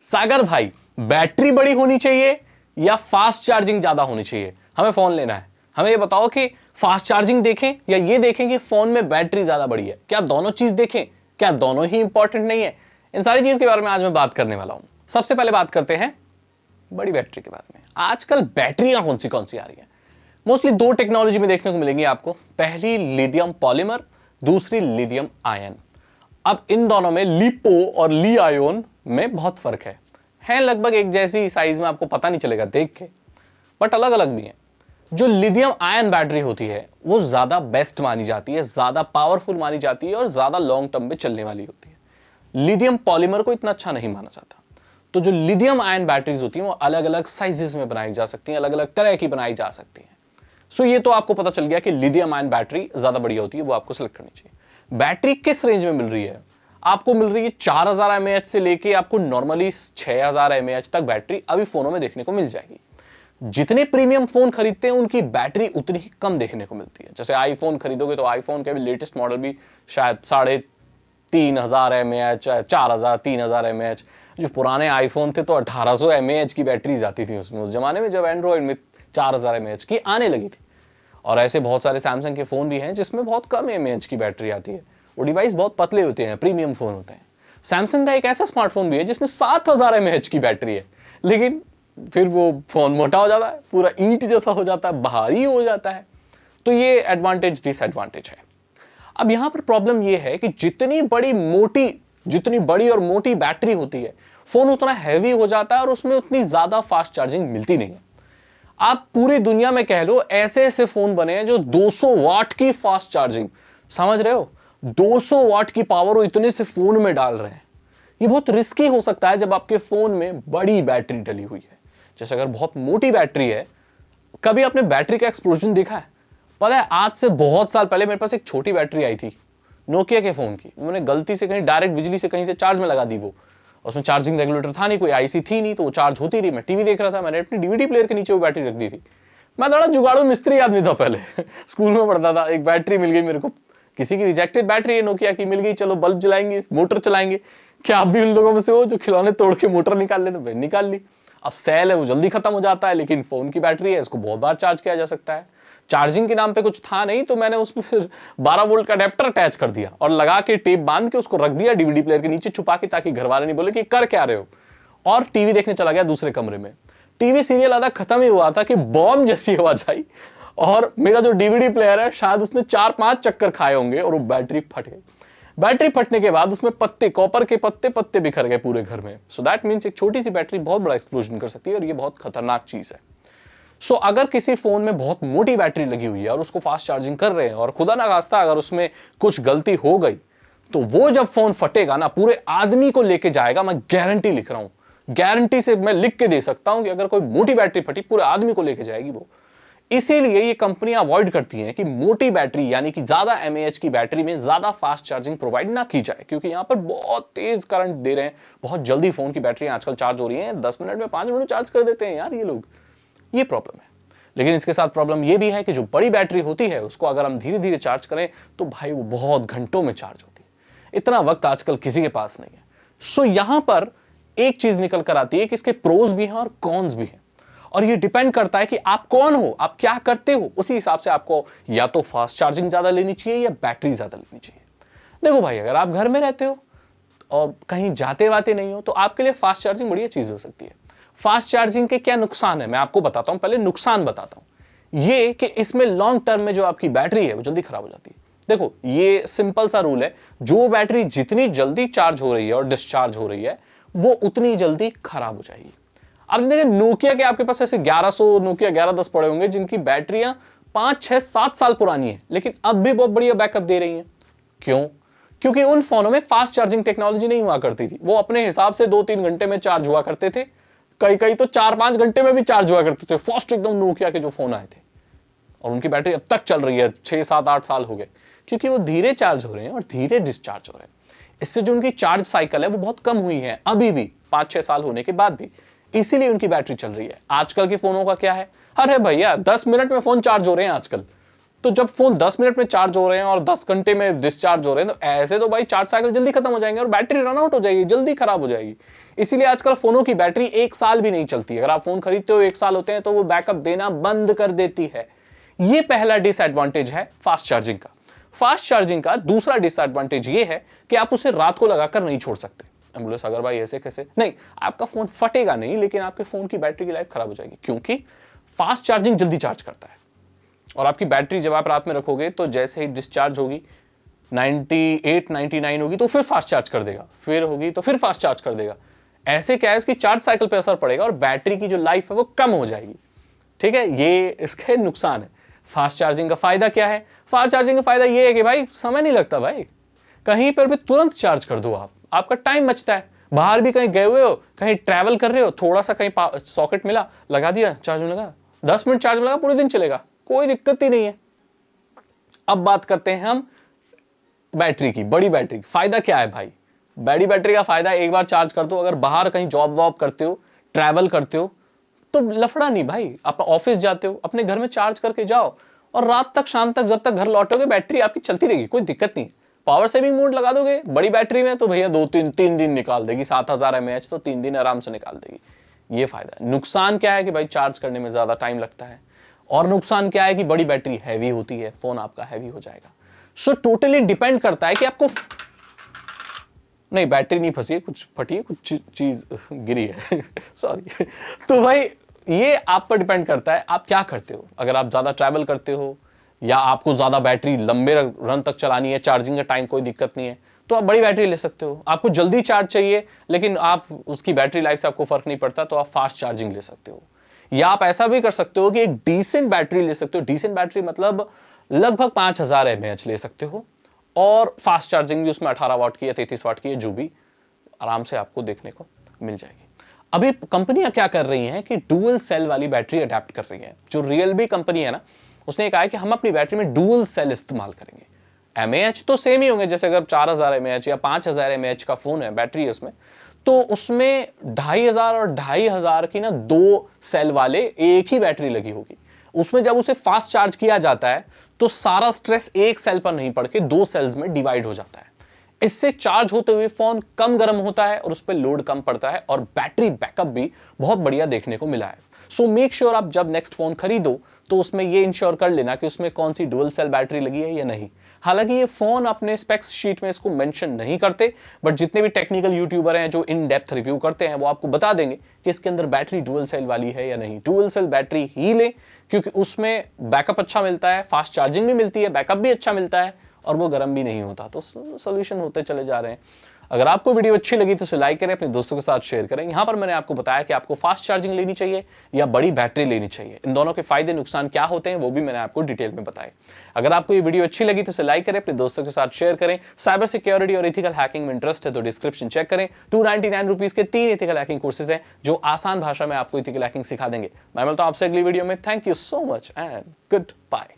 सागर भाई, बैटरी बड़ी होनी चाहिए या फास्ट चार्जिंग ज्यादा होनी चाहिए? हमें फोन लेना है, हमें ये बताओ कि फास्ट चार्जिंग देखें या ये देखें कि फोन में बैटरी ज्यादा बड़ी है? क्या दोनों चीज देखें? क्या दोनों ही इंपॉर्टेंट नहीं है? इन सारी चीज के बारे में आज मैं बात करने वाला हूं। सबसे पहले बात करते हैं बड़ी बैटरी के बारे में। आजकल बैटरियां कौन सी आ रही हैं? मोस्टली दो टेक्नोलॉजी में देखने को मिलेंगी आपको। पहली लिथियम पॉलीमर, दूसरी लिथियम आयन। अब इन दोनों में लिपो और ली आयोन में बहुत फर्क है लगभग एक जैसी साइज में, आपको पता नहीं चलेगा देख के, बट अलग अलग भी है। जो लिथियम आयन बैटरी होती है वो ज्यादा बेस्ट मानी जाती है, ज्यादा पावरफुल मानी जाती है और ज्यादा लॉन्ग टर्म में चलने वाली होती है। लिथियम पॉलीमर को इतना अच्छा नहीं माना जाता। तो जो लिथियम आयन बैटरीज होती हैं वो अलग अलग साइजेस में बनाई जा सकती हैं, अलग अलग तरह की बनाई जा सकती हैं। सो ये तो आपको पता चल गया कि लिथियम आयन बैटरी ज्यादा बढ़िया होती है, वो आपको सेलेक्ट करनी चाहिए। बैटरी किस रेंज में मिल रही है? आपको मिल रही है 4000 mAh से लेके आपको नॉर्मली 6000 mAh तक बैटरी अभी फोनों में देखने को मिल जाएगी। जितने प्रीमियम फोन खरीदते हैं उनकी बैटरी उतनी ही कम देखने को मिलती है। जैसे आईफोन खरीदोगे तो आईफोन के भी लेटेस्ट मॉडल भी शायद 3500 mAh, 4000, 3000 mAh। जो पुराने आईफोन थे तो 1800 mAh की बैटरीज आती थी उसमें, उस जमाने में जब एंड्रॉइड में 4000 mAh की आने लगी थी। और ऐसे बहुत सारे सैमसंग के फोन भी हैं जिसमें बहुत कम mAh की बैटरी आती है। वो डिवाइस बहुत पतले होते हैं, प्रीमियम फोन होते हैं। सैमसंग का एक ऐसा स्मार्टफोन भी है जिसमें 7000 mAh की बैटरी है, लेकिन फिर वो फोन मोटा हो जाता है, पूरा ईंट जैसा हो जाता है, भारी हो जाता है। तो ये एडवांटेज डिसएडवांटेज है। अब यहां पर प्रॉब्लम ये है कि जितनी बड़ी और मोटी बैटरी होती है, फोन उतना हैवी हो जाता है और उसमें उतनी ज्यादा फास्ट चार्जिंग मिलती नहीं है। आप पूरी दुनिया में कह लो ऐसे ऐसे फोन बने हैं जो 200 वाट की फास्ट चार्जिंग, समझ रहे हो, 200 वाट की पावर वो इतने से फोन में डाल रहे हैं। ये बहुत रिस्की हो सकता है जब आपके फोन में बड़ी बैटरी डली हुई है। जैसे अगर बहुत मोटी बैटरी है, कभी आपने बैटरी का एक्सप्लोजन देखा है? पता है, आज से बहुत साल पहले मेरे पास एक छोटी बैटरी आई थी नोकिया के फोन की। मैंने गलती से कहीं डायरेक्ट बिजली से कहीं से चार्ज में लगा दी। वो उसमें चार्जिंग रेगुलेटर था नहीं, कोई आईसी थी नहीं, तो वो चार्ज होती रही। मैं टीवी देख रहा था, मैंने अपनी डीवीडी प्लेयर के नीचे वो बैटरी रख दी थी। मैं थोड़ा जुगाड़ू मिस्त्री आदमी था पहले स्कूल में पढ़ता था। एक बैटरी मिल गई मेरे को, किसी की रिजेक्टेड बैटरी है नोकिया की, मिल गई, चलो बल्ब जलाएंगे, मोटर चलाएंगे। क्या आप भी उन लोगों में से हो जो खिलौने तोड़ के मोटर निकाल लेते? भाई निकाल ली। अब सेल है वो जल्दी खत्म हो जाता है, लेकिन फोन की बैटरी है, इसको बहुत बार चार्ज किया जा सकता है। चार्जिंग के नाम पे कुछ था नहीं, तो मैंने उसमें फिर 12 वोल्ट का अडेप्टर अटैच कर दिया और लगा के टेप बांध के उसको रख दिया डीवीडी प्लेयर के नीचे छुपा के, ताकि घर वाले नहीं बोले कि कर क्या रहे हो। और टीवी देखने चला गया दूसरे कमरे में। टीवी सीरियल आधा खत्म ही हुआ था कि बॉम्ब जैसी आवाज आई और मेरा जो डीवीडी प्लेयर है शायद उसने 4-5 चक्कर खाए होंगे और वो बैटरी फट गई। बैटरी फटने के बाद उसमें पत्ते, कॉपर के पत्ते बिखर गए पूरे घर में। सो दैट मीन्स एक छोटी सी बैटरी बहुत बड़ा एक्सप्लोजन कर सकती है और ये बहुत खतरनाक चीज है। सो अगर किसी फोन में बहुत मोटी बैटरी लगी हुई है और उसको फास्ट चार्जिंग कर रहे हैं और खुदा ना खास्ता अगर उसमें कुछ गलती हो गई, तो वो जब फोन फटेगा ना, पूरे आदमी को लेके जाएगा। मैं गारंटी लिख रहा हूं, गारंटी से मैं लिख के दे सकता हूं कि अगर कोई मोटी बैटरी फटी, पूरे आदमी को लेके जाएगी वो। इसीलिए ये कंपनियां अवॉइड करती हैं कि मोटी बैटरी यानी कि ज्यादा mAh की बैटरी में ज्यादा फास्ट चार्जिंग प्रोवाइड ना की जाए, क्योंकि यहां पर बहुत तेज करंट दे रहे हैं। बहुत जल्दी फोन की बैटरी आजकल चार्ज हो रही है, 10 मिनट में 5 मिनट में चार्ज कर देते हैं यार ये लोग। ये प्रॉब्लम है। लेकिन इसके साथ प्रॉब्लम ये भी है कि जो बड़ी बैटरी होती है उसको अगर हम धीरे धीरे चार्ज करें तो भाई वो बहुत घंटों में चार्ज होती है। इतना वक्त आजकल किसी के पास नहीं है। सो यहां पर एक चीज निकल कर आती है कि इसके प्रोज भी हैं और कॉन्स भी हैं, और ये डिपेंड करता है कि आप कौन हो, आप क्या करते हो। उसी हिसाब से आपको या तो फास्ट चार्जिंग ज्यादा लेनी चाहिए या बैटरी ज्यादा लेनी चाहिए। देखो भाई, अगर आप घर में रहते हो और कहीं जाते वाते नहीं हो तो आपके लिए फास्ट चार्जिंग बढ़िया चीज हो सकती है। फास्ट चार्जिंग के क्या नुकसान है मैं आपको बताता हूं। पहले नुकसान बताता हूं, ये कि इसमें लॉन्ग टर्म में जो आपकी बैटरी है वो जल्दी खराब हो जाती है। देखो, ये सिंपल सा रूल है, जो बैटरी जितनी जल्दी चार्ज हो रही है और डिस्चार्ज हो रही है वो उतनी जल्दी खराब हो जाएगी। अब देखिए, नोकिया के आपके पास ऐसे 1100 नोकिया 1110 पड़े होंगे जिनकी बैटरियां 5, 6, 7 साल पुरानी है, लेकिन अब भी बहुत बढ़िया बैकअप दे रही हैं। क्यों? क्योंकि उन फोनों में फास्ट चार्जिंग टेक्नोलॉजी नहीं हुआ करती थी। वो अपने हिसाब से 2-3 घंटे में चार्ज हुआ करते थे, कई तो 4-5 घंटे में भी चार्ज हुआ करते थे। फास्ट एकदम नोकिया के जो फोन आए थे, और उनकी बैटरी अब तक चल रही है, 6, 7, 8 साल हो गए, क्योंकि वो धीरे चार्ज हो रहे हैं और धीरे डिस्चार्ज हो रहे हैं। इससे जो उनकी चार्ज साइकिल है वो बहुत कम हुई है अभी भी, 5-6 साल होने के बाद भी, इसीलिए उनकी बैटरी चल रही है। आजकल के फोनों का क्या है, अरे भैया 10 मिनट में फोन चार्ज हो रहे हैं आजकल। तो जब फोन 10 मिनट में चार्ज हो रहे हैं और 10 घंटे में डिस्चार्ज हो रहे हैं, तो ऐसे तो भाई चार्ज साइकिल जल्दी खत्म हो जाएंगे और बैटरी रन आउट हो जाएगी, जल्दी खराब हो जाएगी। इसीलिए आजकल फोनों की बैटरी 1 साल भी नहीं चलती। अगर आप फोन खरीदते हो 1 साल होते हैं तो वो बैकअप देना बंद कर देती है। ये पहला डिसएडवांटेज है फास्ट चार्जिंग का। फास्ट चार्जिंग का दूसरा डिसएडवांटेज ये है कि आप उसे रात को लगाकर नहीं छोड़ सकते। हम बोले सागर भाई ऐसे कैसे? नहीं, आपका फोन फटेगा नहीं, लेकिन आपके फोन की बैटरी की लाइफ खराब हो जाएगी, क्योंकि फास्ट चार्जिंग जल्दी चार्ज करता है। और आपकी बैटरी जब आप रात में रखोगे तो जैसे ही डिस्चार्ज होगी 98 99 होगी तो फिर फास्ट चार्ज कर देगा, फिर होगी तो फिर फास्ट चार्ज कर देगा। ऐसे क्या है, इसकी चार्ज साइकिल पे असर पड़ेगा और बैटरी की जो लाइफ है वो कम हो जाएगी। ठीक है, ये इसके नुकसान है। फास्ट चार्जिंग का फायदा क्या है? फास्ट चार्जिंग का फायदा ये है कि भाई समय नहीं लगता, भाई कहीं पर भी तुरंत चार्ज कर दो आप, आपका टाइम बचता है। बाहर भी कहीं गए हुए हो, कहीं ट्रैवल कर रहे हो, थोड़ा सा कहीं सॉकेट मिला, लगा दिया, चार्ज में लगा, 10 मिनट चार्ज में लगा, पूरे दिन चलेगा, कोई दिक्कत ही नहीं है। अब बात करते हैं हम बैटरी की, बड़ी बैटरी। फायदा क्या है भाई? बड़ी बैटरी का फायदा, एक बार चार्ज कर दो, अगर बाहर कहीं जॉब वॉब करते हो, ट्रैवल करते हो, तो लफड़ा नहीं भाई। आप ऑफिस जाते हो, अपने घर में चार्ज करके जाओ और रात तक, शाम तक, जब तक घर लौटोगे बैटरी आपकी चलती रहेगी, कोई दिक्कत नहीं। पावर सेविंग मोड लगा दोगे बड़ी बैटरी में तो भैया 2-3 दिन निकाल देगी। 7000 mAh तो 3 दिन आराम से निकाल देगी। ये फायदा है। नुकसान क्या है कि भाई चार्ज करने में ज्यादा टाइम लगता है, और नुकसान क्या है कि बड़ी बैटरी हैवी होती है, फोन आपका हैवी हो जाएगा। सो टोटली डिपेंड करता है कि आपको, नहीं बैटरी नहीं फंसी है, कुछ फटी है, कुछ चीज गिरी है सॉरी। तो भाई ये आप पर डिपेंड करता है आप क्या करते हो। अगर आप ज्यादा ट्रैवल करते हो या आपको ज्यादा बैटरी लंबे रन तक चलानी है, चार्जिंग का टाइम कोई दिक्कत नहीं है, तो आप बड़ी बैटरी ले सकते हो। आपको जल्दी चार्ज चाहिए लेकिन आप उसकी बैटरी लाइफ से आपको फर्क नहीं पड़ता, तो आप फास्ट चार्जिंग ले सकते हो। या आप ऐसा भी कर सकते हो कि एक डिसेंट बैटरी ले सकते हो। डिसेंट बैटरी मतलब लगभग 5000 mAh ले सकते हो, और फास्ट चार्जिंग भी उसमें 18 वाट की या 33 वाट की है, जो भी आराम से आपको देखने को मिल जाएगी। अभी कंपनियां क्या कर रही हैं कि डुअल सेल वाली बैटरी अडेप्ट कर रही हैं। जो रियलमी कंपनी है ना, उसने कहा है कि हम अपनी बैटरी में डुअल सेल इस्तेमाल करेंगे। mAh तो सेम ही होंगे, जैसे अगर 4000 mAh या 5000 mAh का फोन है, बैटरी है उसमें, तो उसमें 2500 और 2500 की ना 2 सेल वाले एक ही बैटरी लगी होगी। उसमें जब उसे फास्ट चार्ज किया जाता है तो सारा स्ट्रेस एक सेल पर नहीं पड़ के 2 सेल्स में डिवाइड हो जाता है। इससे चार्ज होते हुए फोन कम गर्म होता है और उस पर लोड कम पड़ता है, और बैटरी बैकअप भी बहुत बढ़िया देखने को मिला है। सो मेक श्योर आप जब नेक्स्ट फोन खरीदो तो उसमें ये इंश्योर कर लेना कि उसमें कौन सी डुअल सेल बैटरी लगी है या नहीं। हालांकि ये फोन अपने स्पेक्स शीट में इसको मेंशन नहीं करते, बट जितने भी टेक्निकल यूट्यूबर हैं जो इन डेप्थ रिव्यू करते हैं वो आपको बता देंगे कि इसके अंदर बैटरी डुअल सेल वाली है या नहीं। डुअल सेल बैटरी ही ले, क्योंकि उसमें बैकअप अच्छा मिलता है, फास्ट चार्जिंग भी मिलती है, बैकअप भी अच्छा मिलता है, और वो गर्म भी नहीं होता। तो सोल्यूशन होते चले जा रहे हैं। अगर आपको वीडियो अच्छी लगी तो इसे लाइक करें, अपने दोस्तों के साथ शेयर करें। यहां पर मैंने आपको बताया कि आपको फास्ट चार्जिंग लेनी चाहिए या बड़ी बैटरी लेनी चाहिए। इन दोनों के फायदे नुकसान क्या होते हैं वो भी मैंने आपको डिटेल में बताया। अगर आपको ये वीडियो अच्छी लगी तो इसे लाइक करें, अपने दोस्तों के साथ शेयर करें। साइबर सिक्योरिटी और इथिकल हैकिंग में इंटरेस्ट है तो डिस्क्रिप्शन चेक करें। 299 रुपीज के 3 इथिकल हैकिंग कोर्सेज हैं जो आसान भाषा में आपको इथिकल हैकिंग सिखा देंगे। मैं मिलता हूं आपसे अगली वीडियो में। Thank you so much and good bye.